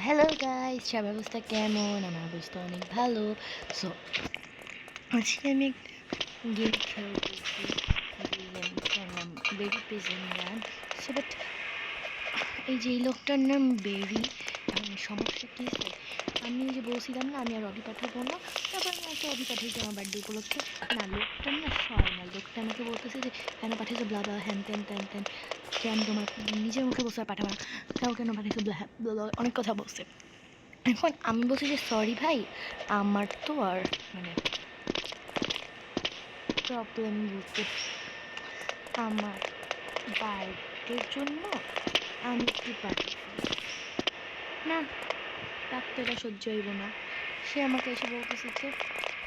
Hello guys, সবার অবস্থা কেমন? আমার অবস্থা অনেক ভালো। সো আজকে আমি একটা গেম খেলতেছি। যে গেমটার নাম বেরি প্রিজন রান। সো বাট এই যে এই লোকটার নাম বেরি। এখন সমস্যা কী আছে, আমি ওই যে বলছিলাম না আমি আর অডি পাঠাবো না, তারপর আমি একটা অডি পাঠিয়েছি আমার বার্থডে উপলক্ষে। না, লোকটার না সয় না, লোকটা আমাকে বলতেছে যে কেন পাঠিয়েছো ব্লা ব্লা হ্যান ত্যান ত্যান ত্যান, যে আমি তোমার নিজের মুখে বলছে আর পাঠাবো না, তাও কেন পাঠিয়েছো ব্লা ব্লা, অনেক কথা বলছে। এখন আমি বলছি যে সরি ভাই, আমার তো আর মানে প্রবলেম বলতে আমার বার্থডের জন্য আমি একটু পার্টি চাই। না, তার তো এটা সহ্য হইব না। সে আমাকে এসে বলতেছে যে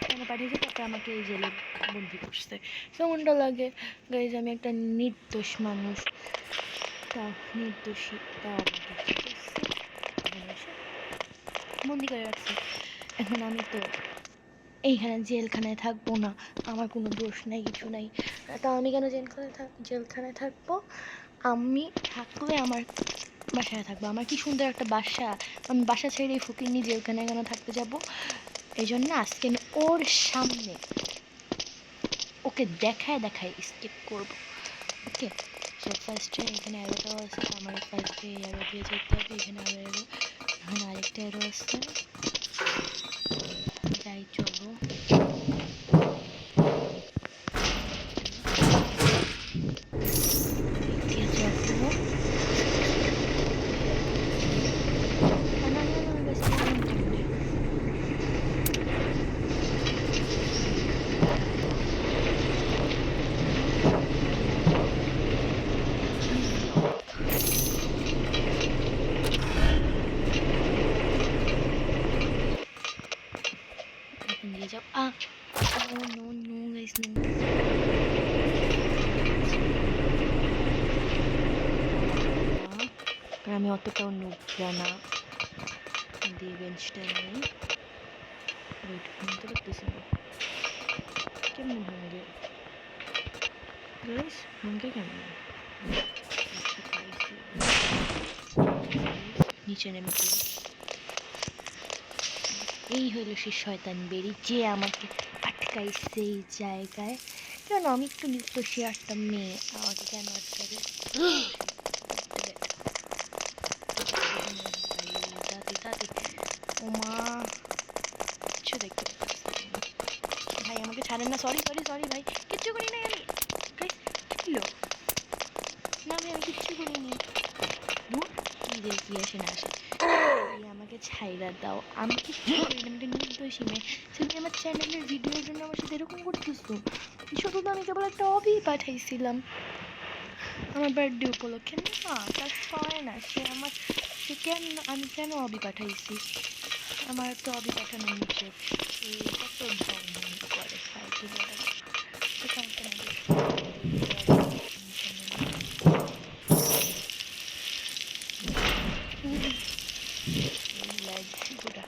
কেন পাঠিয়েছে, তারপরে আমাকে এই জেলে বন্দি করছে। কেমনটা লাগে গাইজ? আমি একটা নির্দোষ মানুষ, তাও নির্দোষী, তাও আমাকে কি করছে, এখানে এসে বন্দি করে রাখছে। এখন আমি তো এইখানে জেলখানায় থাকবো না, আমার কোনো দোষ নাই, কিছু নাই। তাও আমি কেন জেলখানায় থাকবো? আমি থাকলে আমার বাসায় থাকবো, আমার কি সুন্দর একটা বাসা। আমি বাসা ছেড়ে এই ফকিন্নি জেলখানায় কেন থাকতে যাব? এই জন্য আজকে আমি ওর সামনে ওকে দেখায় দেখায় স্কেপ করব। ওকে, সো ফার্স্টে এখানে অ্যারোটাও আছে, আমার ফার্স্টে অ্যারো দিয়ে যেতে হবে। এখানে আরও অ্যারো, এখানে আরেকটা অ্যারো আছে। যাই, চলো। দিয়ে যাবো। না না না, বেশ কেমনে এখন দিয়ে যাও। No no no guys, no. আমি অতটাও নুবরা না। দিয়ে বেঞ্চটা নেই। ওয়েট, ভাঙতে পারতেছি না। কেমনে ভাঙবে গাইস? ভাঙবে কেমনে? আচ্ছা, পাইছি। নিচে নেমে পড়ি। এই হইল সে শয়তান বেরি যে আমাকে আটকাইছে এই জায়গায়। কেন? আমি একটু নির্দোষী একটা মেয়ে, আমাকে কেন আটকাবে? ওমা, কিচ্ছু দেখতে পাচ্ছি না। ভাই আমাকে ছাড়েন না, সরি সরি সরি ভাই, কিচ্ছু করি নাই আমি। ছিল না ভাই, আমি কিচ্ছু করিনি। দূর, কি যে কি আসে না আসে। আমাকে ছাইরা দাও, আমি কিচ্ছু করি না, আমি একটা নির্দোষী মেয়ে। তুমি আমার চ্যানেলের ভিডিওর জন্য আমার সাথে এরকম করতেছো? শুধু তো আমি কেবল একটা অবি পাঠাইছিলাম আমার বার্থডে উপলক্ষে। না, তার সয় না, সে কেন, আমি কেন অবি পাঠাইছি? আমার তো অবি পাঠানো নিচে, এটা তো ঢং করে ফালতু জায়গায়। তো সমস্যা নেই, পুরা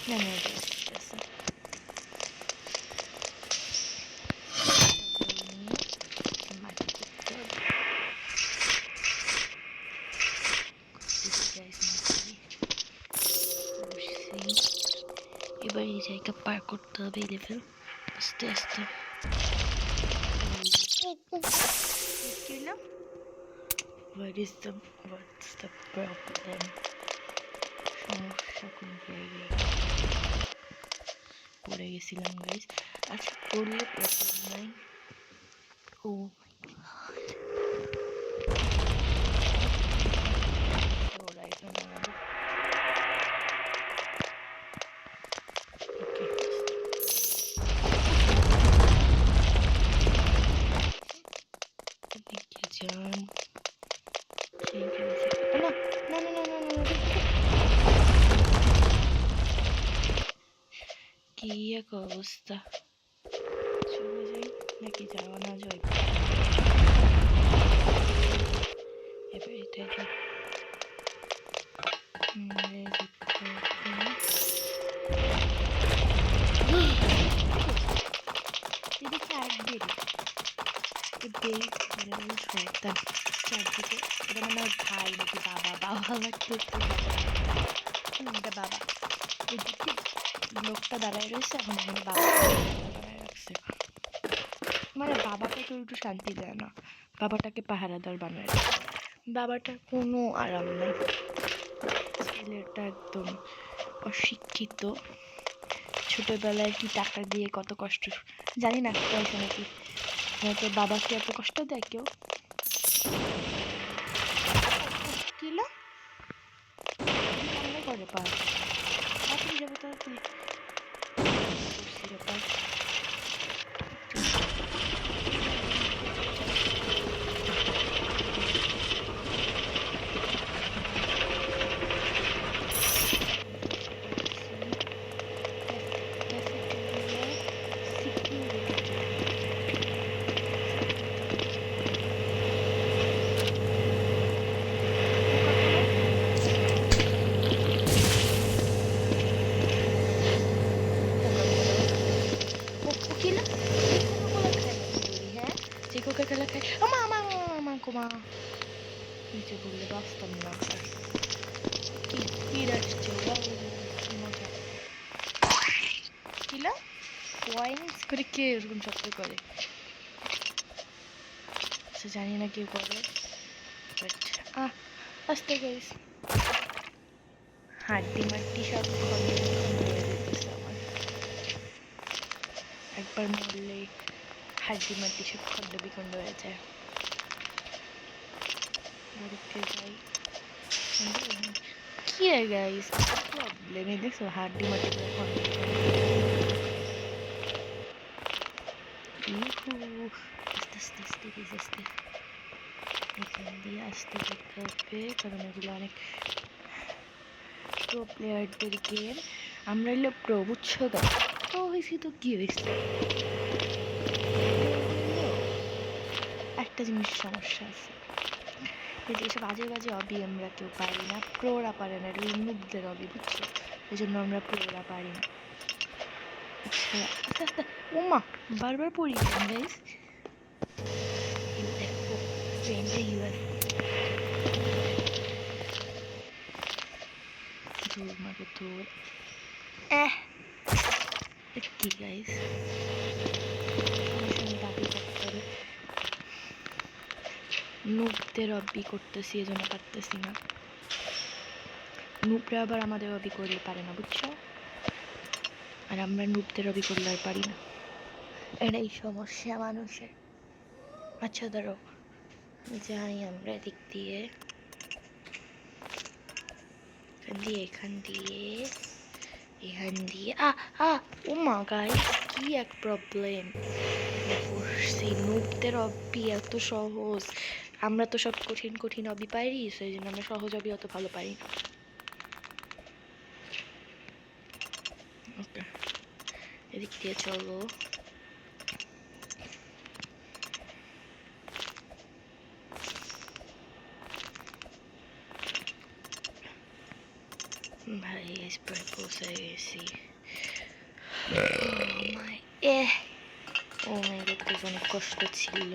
না না, ঠিক আছে। মাটি করতে হবে। এবার এই জায়গা পার করতে হবে, এই লেভেল আস্তে আস্তে। What's the problem? সমস্যা কোন জায়গায়? পড়ে গেছিলাম গাইস। আচ্ছা, পড়লে প্রবলেম নাই। ও কি এক অবস্থা! চলে যাই নাকি যাওয়া না যায়? এবার এটা যাই। এক বেরি শয়তান চারদিকে। এটা মানে ওর ভাই নাকি বাবা, বাবা লাগতে এটা বাবা। এদিকে লোকটা দাঁড়ায় রয়েছে, এখন এখানে বাবা বানায় রাখছে। মানে বাবাটাকে একটু শান্তি দেয় না, বাবাটাকে পাহারাদার বানায় রাখছে। বাবাটার কোনো আরাম নেই, ছেলেটা একদম অশিক্ষিত। ছোটবেলায় কি টাকা দিয়ে কত কষ্ট জানি না, পয়সা নাকি হয়তো বাবাকে এত কষ্ট দেয় কেউ। কিলা কেমনে করে পার তাড়াতাড়ি যাবো, তাড়াতাড়ি খেলা খাই। আমা আমা আমা কুমা নিচে বললে বাঁচতাম না। কি তীর আসছে, কি মজা। কিলা পয়েন্টস করে কে এরকম শব্দ করে, সে জানি না কেউ করে, বাট আস্তে গাইস হাড্ডি মাড্ডি সব খন্ডে হয়ে যেতেছে আমার। একবার মরলে হাড্ডি মাড্ডি সব খন্ড বিখণ্ড হয়ে যায়। বাড়িতে যাই কি রে গাইস, প্রবলেম এই দেখছো হাড্ডি মাড্ডি করে খন্ড আস্তে আস্তে আস্তে আস্তে এখান দিয়ে আসতে যেতে হবে, কারণ এগুলো অনেক প্রো প্লেয়ারদের গেম। আমরা এলো প্রো, বুঝছো তো? প্রো হয়েছি তো কি হয়েছে, একটা জিনিস সমস্যা আছে, এই যে এসব আজে বাজে অবি আমরা কেউ পারি না, প্রোরা পারে না, এটা নুবদের অবি, বুঝছো? এই জন্য আমরা প্রোরা পারি না। আচ্ছা আস্তে আস্তে ওমা বারবার পড়ি গাইস। দেখো ফ্রেন্ডে ইউএস দৌড় মারো দৌড়। কি গাইস দাবি করতে নুবদের অবি করতেছি, এজন্য পারতেছি না। নুবরা আবার আমাদের অবি করলে পারে না, বুঝছো? আর আমরা নুবদের অবি করলে আর পারি না, এটাই সমস্যা মানুষের। আচ্ছা ধরো যাই আমরা এদিক দিয়ে এখান দিয়ে ও মা গাইস কি এক প্রবলেম সেই নুবদের অবি এত সহজ, আমরা তো সব কঠিন কঠিন অবি পারি, সেই জন্য আমরা সহজ অবি অত ভালো পারি না। ওকে এদিক দিয়ে চলো, ভাই এসপরে পৌঁছে গেছি। ও মাই গড অনেক কষ্ট ছিল।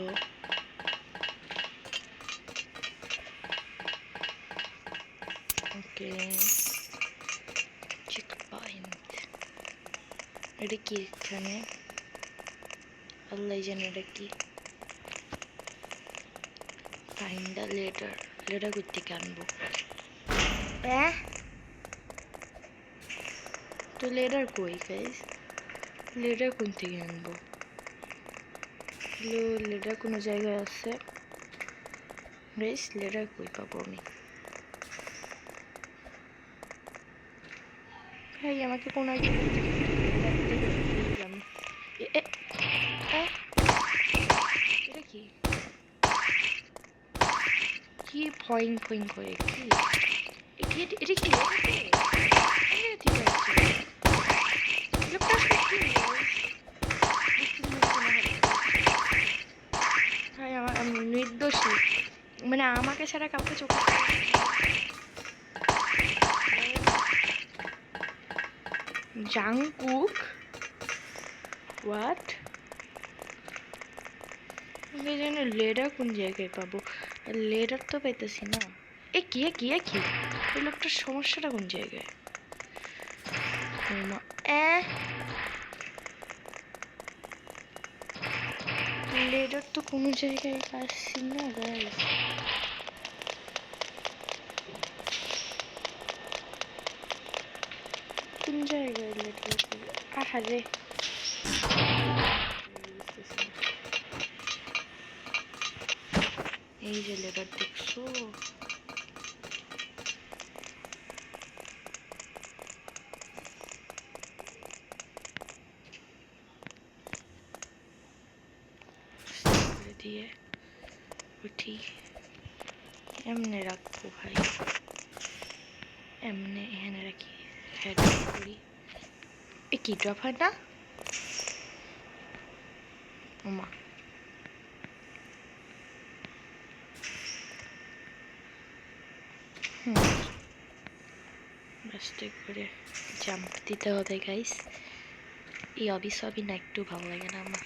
ওকে চেক পয়েন্ট, এটা কি এখানে আল্লাহ জানে এটা কি। ফাইন্ড দ্য লেটার, লেটার কই থেকে আনবো? তো লেটার কই গাইস, লেটার কোন থেকে আনবো? লেটার কোনো জায়গায় আছে গাইস, লেটার কই পাবো আমি? ভাই আমাকে কোন এটা কি কি ফয়িং ফয়িং করে কি এটা কি ঠিক আছে ভাই আমি নির্দোষী, মানে আমাকে ছাড়া কাউকে চোখ জাংকুক হোয়াট যেন লেডার কোন জায়গায় পাবো? লেডার তো পাইতেছি না। এ কি এ কি এ কি এই লোকটার সমস্যাটা কোন জায়গায়? লেডার তো কোনো জায়গায় পাচ্ছি না গাইস। কোন জায়গায় লেডার? আহারে এই যে লেডার দেখছো? দিয়ে উঠি এমনে রাখবো ভাই, এমনে এখানে রাখি, হেড করি। এ কি ড্রপ হয় না? ওমা আস্তে করে জাম্প দিতে হবে গাইস। এই অবি না একটু ভালো লাগে না আমার।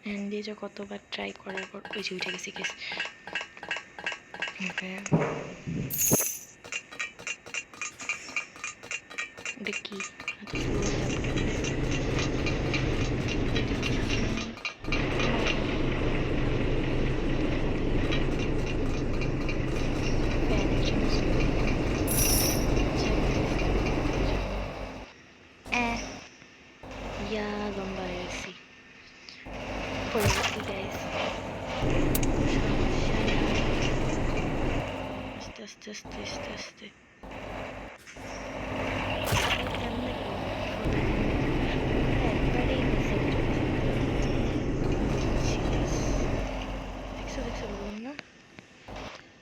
হ্যান্ড দিয়ে যে কতবার ট্রাই করার পর ওই যে উঠে গেছি গেস। ওটা কি ইয়া লম্বা হয়ে গেছি, পড়ে গেছি গাইস। আস্তে আস্তে আস্তে আস্তে আস্তে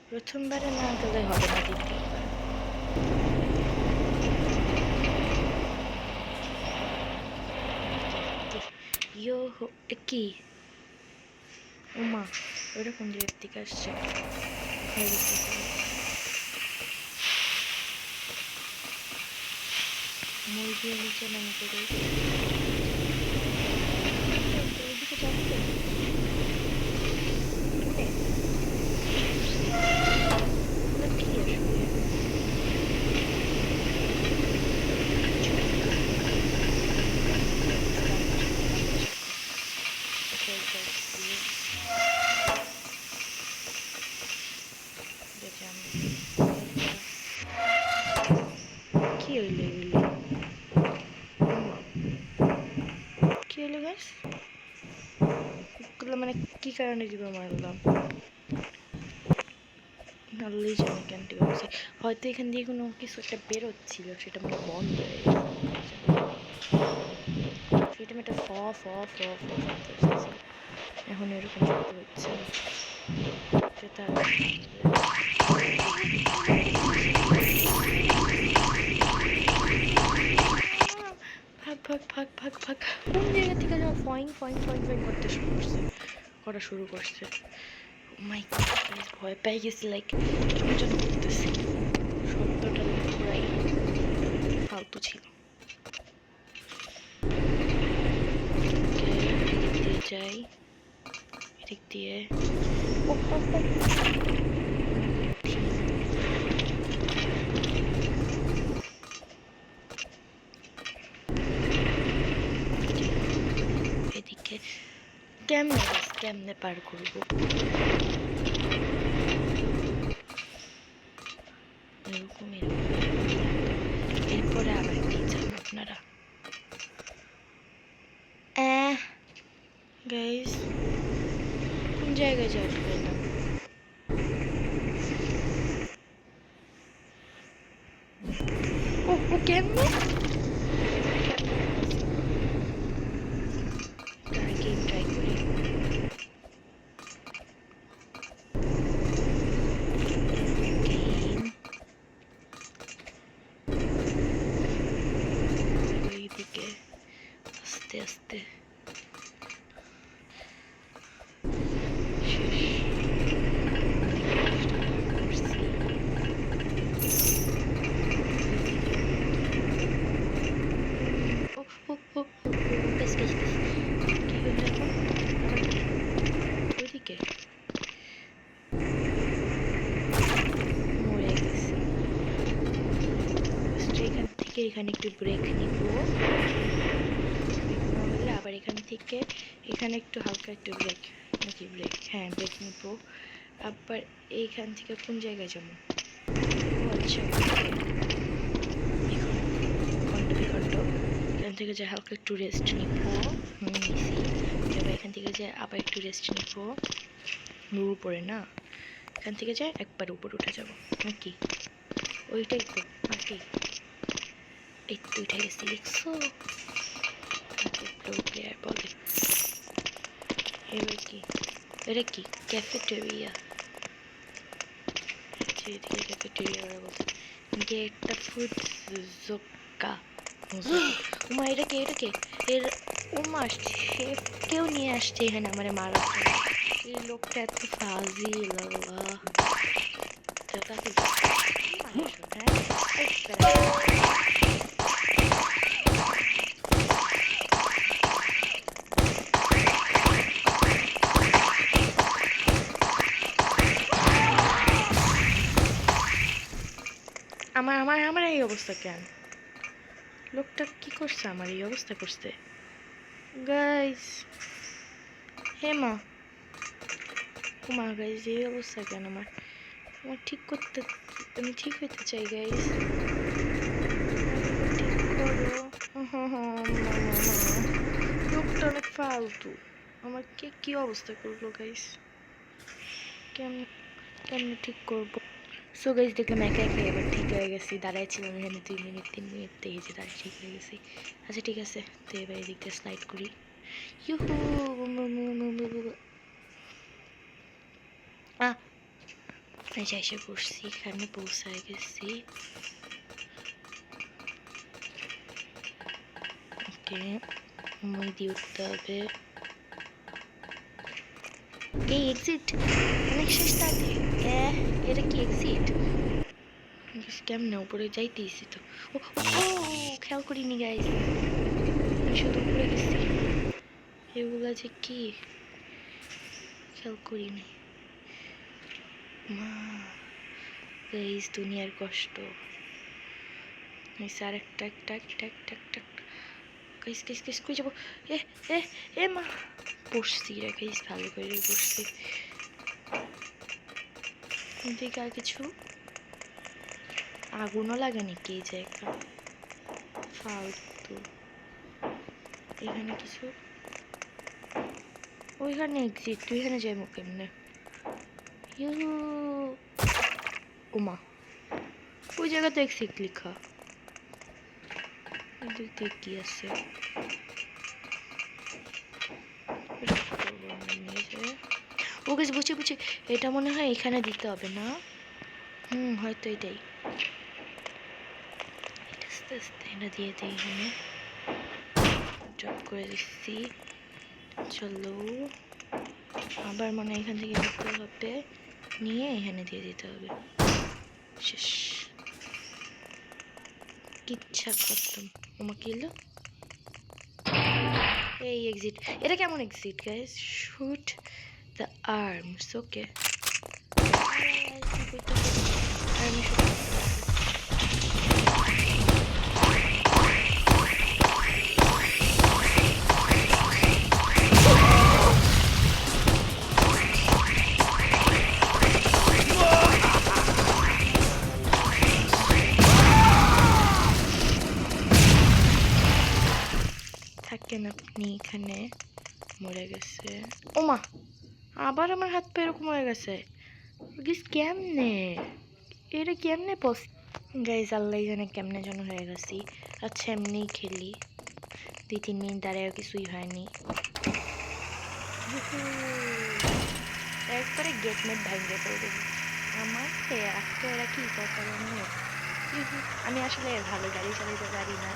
প্রথমবারে না গেলে হবে না, দ্বিতীয়বার। ইয়ো কি উমা ওরকম জায়গার দিকে আসছে। মুরগি নিচে নাম করে ওইদিকে যাচ্ছে। কি হইল এগুলো? কি হইলো গাইস? মানে কি কারণে দিবা মারলাম? আল্লাহই জানে কেন দিবা বলছি। হয়তো এখান দিয়ে কোনো কিছু একটা বেরোচ্ছিল, সেটা মানে বন্ধ হয়ে গেছে। সেটা একটা ফ ফ ফ ফ এখন এরকম শব্দ হচ্ছে না, সেটা ভাগ ভাগ ভাগ ভাগ ভাগ। কোন জায়গা থেকে যেন ফয়িং ফয়িং ফয়িং ফয়িং করা শুরু করছে। মাই গড, ভয় পেয়ে গেছি, লাইক কেমন যেন করতেছি। শব্দটা পুরাই ফালতু ছিল। এদিক দিয়ে যাই, এদিক দিয়ে এদিকে কেমনে পার করবো? এরপরে আবার কি চান আপনারা? গাইস কোন জায়গায় যাওয়া পেলাম? ও কেমনে গেম ট্রাই করি। এইদিকে আস্তে আস্তে থেকে এখানে একটু ব্রেক নিব, আবার এখান থেকে এখানে একটু হালকা একটু ব্রেক, নাকি ব্রেক, হ্যাঁ ব্রেক নিব। আবার এইখান থেকে কোন জায়গায় যাবো? আচ্ছা খণ্ড এখান থেকে যে হালকা একটু রেস্ট নিব, নিছি। এবার এখান থেকে যে আবার একটু রেস্ট নিব, উপরে না, এখান থেকে যে একবার উপর উঠে যাব নাকি? ওইটাই তো নাকি? এই তো উঠে গেছি, দেখছো? প্লেয়ার বলে। এবার কি? এটা কি ক্যাফেটেরিয়া? এদিকে ক্যাফেটেরিয়া ওরা বলছে গেটটা ফুড জোকা। উমা এটা কে? এটা কে? এর উমা শেফ কেউ নিয়ে আসছে এখানে আমারে মারার জন্য। এই লোকটা এত ফাজিল, আল্লাহ। তাকে আমার আমার আমার এই অবস্থা কেন? লোকটা কি করছে? আমার এই অবস্থা করছে গাইস। হে মা, গাইস এই অবস্থা কেন আমার? আমার ঠিক করতে, আমি ঠিক হইতে চাই গাইস, ঠিক করো। লোকটা অনেক ফালতু, আমার কে কি অবস্থা করলো গাইস? কেমনে ঠিক করবো? সো গাইস দেখলাম একা একা এবার ঠিক হয়ে গেছি, দাঁড়ায় ছিলাম এখানে 2 মিনিট 3 মিনিট, এই যে দাঁড়িয়ে ঠিক হয়ে গেছি। আচ্ছা ঠিক আছে, তো এবার এদিক দিয়ে স্লাইড করি। ইউহু এসে পড়ছি, এখানে পৌঁছায় গেছি। ওকে, মই দিয়ে উঠতে হবে। এই এক্সিট অনেক শেষ তাড়াতাড়ি। এটা কি এক্সিট? কেমনে উপরে যাইতেইছি তো। ও খেয়াল করিনি গাইস, আমি শুধু উপরে গেছি। এগুলা যে কি খেয়াল করিনি। মা গাইস দুনিয়ার কষ্ট। আর একটা একটা একটা একটা একটা গাইস গাইস গাইস কই যাবো? এ এ এ মা পড়ছি রে গাইস, ভালো করে পড়ছি। এদিকে আর কিছু আগুনও লাগে নাকি এই জায়গা? ফালতু। এখানে কিছু, ওইখানে এক্সিট, তুই এখানে যাইবো কেমনে? ওমা ওই জায়গাতে এক্সিট লেখা, এদিক দিয়ে কি আছে? ও গেছে, বুঝছি বুঝছি, এটা মনে হয় এখানে দিতে হবে না? হয়তো এটাই। আস্তে আস্তে এটা দিয়ে দিই, এখানে ড্রপ করে দিচ্ছি। চলো আবার মনে হয় এখান থেকে দিতে হবে, নিয়ে এখানে দিয়ে দিতে হবে। শেষ, কিচ্ছা খতম। আমাকে এলো এই এক্সিট। এটা কেমন exit guys? Shoot the arms. Okay থাকেন আপনি এখানে। মরে গেছে। ওমা আবার আমার হাত পা এরকম হয়ে গেছে কেমনে? এটা কেমনে গাইজ আল্লাহ জানে কেমনে যেন হয়ে গেছি। আচ্ছা এমনিই খেলি, 2-3 মিনিট দাঁড়ায় কিছুই হয়নি। একবারে গেট মেট ভাঙে পড়ে আমার আজকে এরা কি কথা জানো? আমি আসলে ভালো গাড়ি চালাইতে পারি না,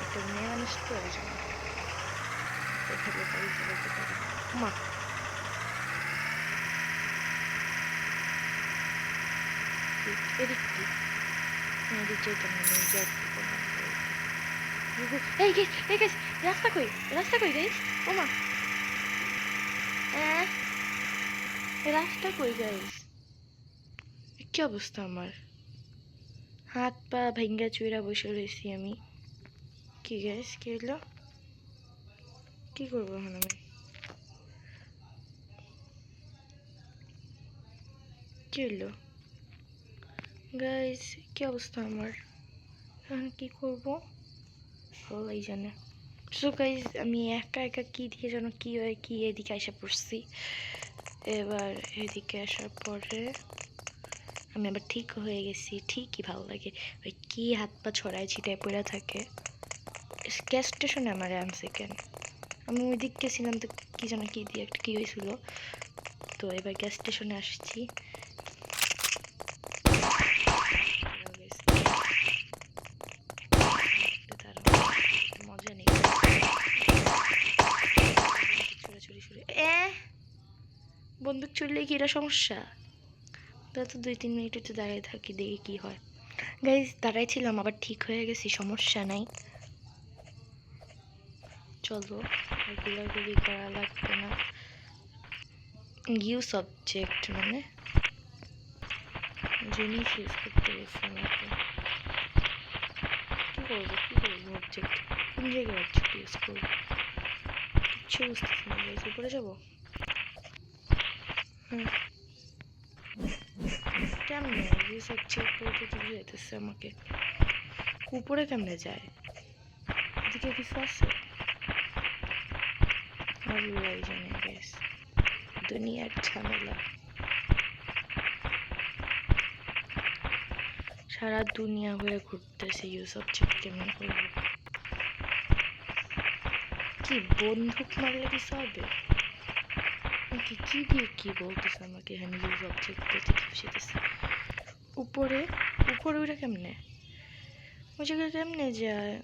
একটা মেয়ে মানুষ তো এই জন্য ভালো গাড়ি চালাইতে পারি না। মা এদিক কি? এদিক যেতাম না, এই গেছ এই গেছ, রাস্তা কই? রাস্তা কই গাইস? ও মা রাস্তা কই গাইস? কি অবস্থা আমার? হাত পা ভেঙ্গা চুইরা বসে রয়েছি আমি। কি গাইস, কি হলো? কি করবো এখন আমি? কি হলো গাইস, কি অবস্থা আমার? এখন কি করবো বলাই জানে। সো গাইস, আমি একা একা কি দিয়ে যেন কি হয় কি এদিকে এসে পড়ছি। এবার এদিকে আসার পরে আমি আবার ঠিক হয়ে গেছি। ঠিকই ভালো লাগে ওই কি হাত পা ছড়ায় ছিটায় পড়ে থাকে। গ্যাস স্টেশনে আমার আনছে কেন? আমি ওই দিক গেছিলাম তো কি যেন কি দিয়ে একটা কি হয়েছিল। তো এবার গ্যাস স্টেশনে আসছি। মজা নেই। বন্দুক চললে কি এটা সমস্যা? তা তো 2-3 মিনিট একটু দাঁড়িয়ে থাকি, দেখি কি হয়। গাইজ দাঁড়াইছিলাম, আবার ঠিক হয়ে গেছি, সমস্যা নাই। চলো আর গুলাগুলি করা লাগবে না। ইউজ অবজেক্ট মানে জিনিস ইউজ করতে গেছি আমাকে। কি করবো অবজেক্ট? কোন জায়গায় অবজেক্ট ইউজ করবো কিচ্ছু বুঝতেছি না। গাইজ উপরে যাবো? কেমনে ইউজ অবজেক্ট বলতে কি বুঝাইতেছে আমাকে? উপরে কেমনে যায়? এদিকে কিছু আছে? আল্লাহ জানে গাইস, দুনিয়ার ঝামেলা। সারা দুনিয়া হয়ে ঘুরতেছে, ইউজ অবজেক্ট কেমনে করবো? কি বন্দুক মারলে কিছু হবে নাকি? কি দিয়ে কি বলতেছে আমাকে এখানে? ইউজ অবজেক্ট বলতে কি বুঝাইতেছে? উপরে উপরে ওটা কেমনে? ওই জায়গায় কেমনে যায়?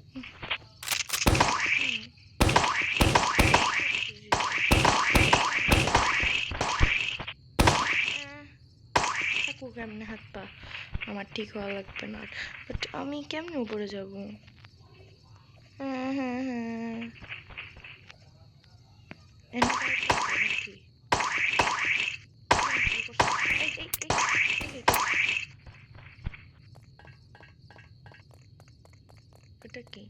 থাকুক কেমনে হাত পা, আমার ঠিক হওয়া লাগবে না। বাট আমি কেমনে উপরে যাব? এটা কি?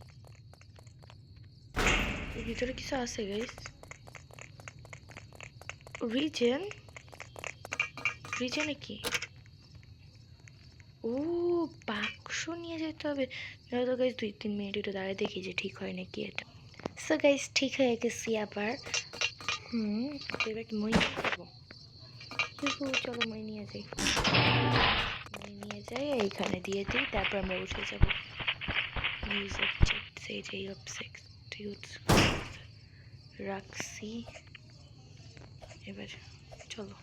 এর ভিতরে কিছু আছে গাইস? রিজেনে কি? ও বাক্স নিয়ে যেতে হবে। তো গাইস 2-3 মিনিট একটু দাঁড়ায় দেখি যে ঠিক হয় নাকি এটা। সো গাইস ঠিক হয়ে গেছি আবার। এবার কি মই নিয়ে যাবো? চলো মই নিয়ে যাই। মই নিয়ে যাই, এইখানে দিয়ে দিই, তারপর আমরা উঠে যাবো। ইউজ অবজেক্ট, সেই যে অবজেক্ট ইউজ রাখছি। এবার চলো,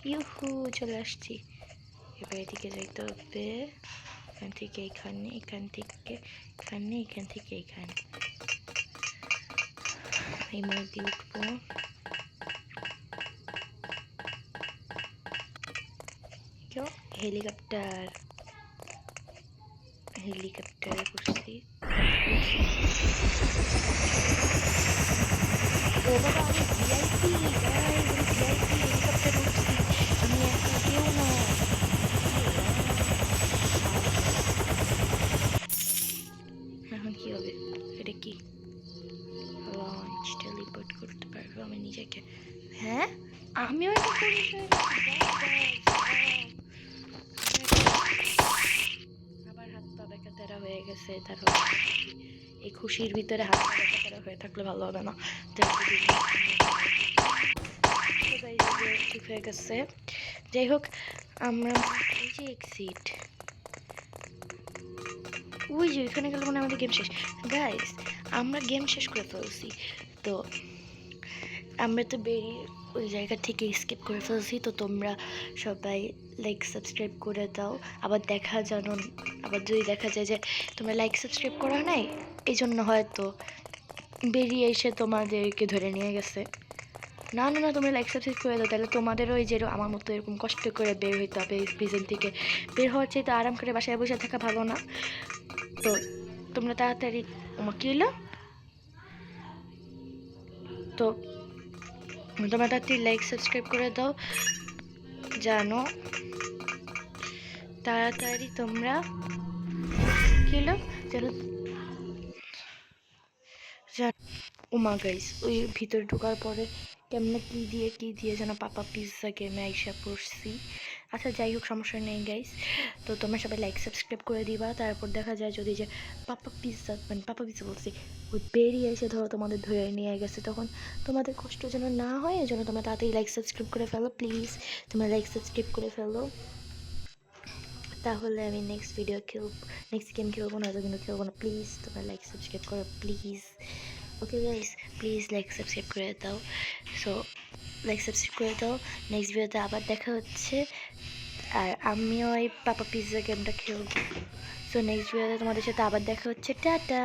ইউহু চলে আসছি। এবার এদিকে যাইতে হবে, এখান থেকে এখানে, এখান থেকে এখানে, এখান থেকে এখানে। এই মই দিয়ে উঠবো। কেউ হেলিকপ্টার হেলিকপ্টারে করছি। ও বাবা, আমি ভিআইপি গাইস, আমি ভিআইপি হেলিকপ্টারে উঠছি। আমি একা কেউ না। এখন কি হবে? এটা কি? লঞ্চ টেলিপোর্ট করতে পারবো আমি নিজেকে। হ্যাঁ, আমিও এটা পরিচয় আবার হাত পা বেঁকা তেরা হয়ে গেছে। তারপর এই খুশির ভিতরে হাত পা বেঁকা তেরা হয়ে থাকলে ভালো হবে না। ঠিক হয়ে গেছে। যাই হোক, আমরা এই যে এক্সিট, ওই যে ওইখানে গেলে মানে আমাদের গেম শেষ। গাইস আমরা গেম শেষ করে ফেলছি, তো আমরা তো বেরিয়ে ওই জায়গা থেকে স্কিপ করে ফেলছি। তো তোমরা সবাই লাইক সাবস্ক্রাইব করে দাও। আবার আবার যদি দেখা যায় যে তোমরা লাইক সাবস্ক্রাইব করা নাই, এই জন্য হয়তো বেরিয়ে এসে তোমাদেরকে ধরে নিয়ে গেছে। না না না, তোমরা লাইক সাবস্ক্রাইব করে দাও, তাহলে তোমাদেরও ওই যে আমার মতো এরকম কষ্ট করে বের হইতে হবে প্রিজন থেকে। বের হওয়ার চাইতে আরাম করে বাসায় বসে থাকা ভালো না? তো তোমরা তাড়াতাড়ি, কি হলো? তো তোমরা তাড়াতাড়ি লাইক সাবস্ক্রাইব করে দাও, জানো তাড়াতাড়ি তোমরা ছিল যেন ওমা গাইস ওই ভিতরে ঢোকার পরে কেমনে কী দিয়ে যেন পাপা পিৎজা গেমে আইসা পড়ছি। আচ্ছা যাই হোক, সমস্যা নেই গাইস। তো তোমরা সবাই লাইক সাবস্ক্রাইব করে দিবা। তারপর দেখা যায় যদি যে পাপা পিৎজা মানে পাপা পিৎজা বলছি, ওই বেরিয়ে এসে ধরো তোমাদের ধরে নিয়ে গেছে, তখন তোমাদের কষ্ট যেন না হয়, এই জন্য তোমরা তাড়াতাড়ি লাইক সাবস্ক্রাইব করে ফেলো প্লিজ। তোমরা লাইক সাবস্ক্রাইব করে ফেলো, তাহলে আমি নেক্সট ভিডিও নেক্সট গেম খেলবো না, কিন্তু খেলবো না। প্লিজ তোমরা লাইক সাবস্ক্রাইব করো please. Okay guys, please like subscribe করে দাও। সো লাইক সাবস্ক্রাইব করে দাও। নেক্সট ভিডিওতে আবার দেখা হচ্ছে, আর আমিও এই পাপা পিৎজা গেমটা খেলবো। সো নেক্সট ভিডিওতে তোমাদের সাথে আবার দেখা হচ্ছে। টাটা।